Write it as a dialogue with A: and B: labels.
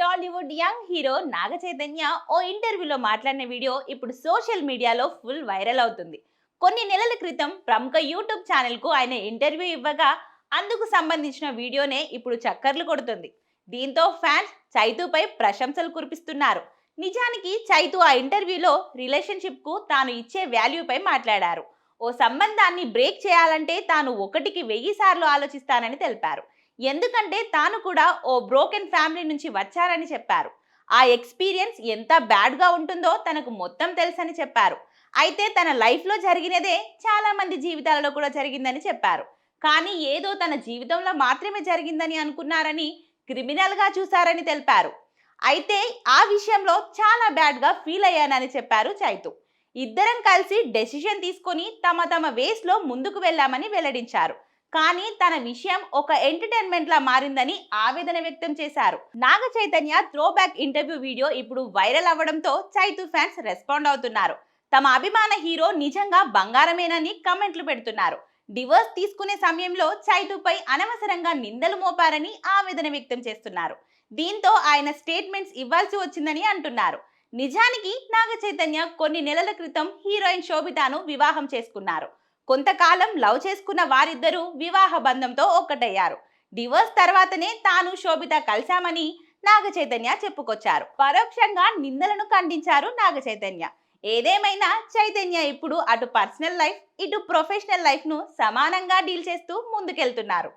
A: Tollywood young hero Naga Chaitanya ఓ ఇంటర్వ్యూలో మాట్లాడిన video ఇప్పుడు సోషల్ మీడియాలో ఫుల్ వైరల్ అవుతుంది. కొన్ని నెలల క్రితం ప్రముఖ యూట్యూబ్ ఛానల్ కు ఆయన ఇంటర్వ్యూ ఇవ్వగా అందుకు సంబంధించిన వీడియోనే ఇప్పుడు చక్కర్లు కొడుతుంది. దీంతో ఫ్యాన్స్ చైతుపై ప్రశంసలు కురిపిస్తున్నారు. నిజానికి చైతు ఆ ఇంటర్వ్యూలో రిలేషన్షిప్ కు తాను ఇచ్చే వాల్యూపై మాట్లాడారు. ఓ సంబంధాన్ని బ్రేక్ చేయాలంటే తాను 1,1000 సార్లు ఆలోచిస్తానని తెలిపారు. ఎందుకంటే తాను కూడా ఓ బ్రోకెన్ ఫ్యామిలీ నుంచి వచ్చారని చెప్పారు. ఆ ఎక్స్పీరియన్స్ ఎంత బ్యాడ్గా ఉంటుందో తనకు మొత్తం తెలుసని చెప్పారు. అయితే తన లైఫ్లో జరిగినదే చాలా మంది జీవితాలలో కూడా జరిగిందని చెప్పారు. కానీ ఏదో తన జీవితంలో మాత్రమే జరిగిందని అనుకున్నారని, క్రిమినల్గా చూశారని తెలిపారు. అయితే ఆ విషయంలో చాలా బ్యాడ్గా ఫీల్ అయ్యానని చెప్పారు చైతు. ఇద్దరం కలిసి డెసిషన్ తీసుకొని తమ తమ వేస్లో ముందుకు వెళ్ళామని వెల్లడించారు. కానీ తన విషయం ఒక ఎంటర్టైన్మెంట్ లా మారిందని ఆవేదన వ్యక్తం చేశారు. Naga Chaitanya throwback interview video ఇప్పుడు వైరల్ అవ్వడంతో చైతు ఫ్యాన్స్ రెస్పాండ్ అవుతున్నారు. తమ అభిమాన హీరో నిజంగా బంగారమేనని కమెంట్లు పెడుతున్నారు. డివోర్స్ తీసుకునే సమయంలో చైతుపై అనవసరంగా నిందలు మోపారని ఆవేదన వ్యక్తం చేస్తున్నారు. దీంతో ఆయన స్టేట్మెంట్స్ ఇవ్వాల్సి వచ్చిందని అంటున్నారు. నిజానికి నాగ చైతన్య కొన్ని నెలల క్రితం హీరోయిన్ శోభితాను వివాహం చేసుకున్నారు. కొంతకాలం లవ్ చేసుకున్న వారిద్దరూ వివాహ బంధంతో ఒక్కటయ్యారు. డివోర్స్ తర్వాతనే తాను శోభిత కలిశామని నాగ చైతన్య చెప్పుకొచ్చారు. పరోక్షంగా నిందలను ఖండించారు నాగ చైతన్య. ఏదేమైనా చైతన్య ఇప్పుడు అటు పర్సనల్ లైఫ్, ఇటు ప్రొఫెషనల్ లైఫ్ ను సమానంగా డీల్ చేస్తూ ముందుకెళ్తున్నారు.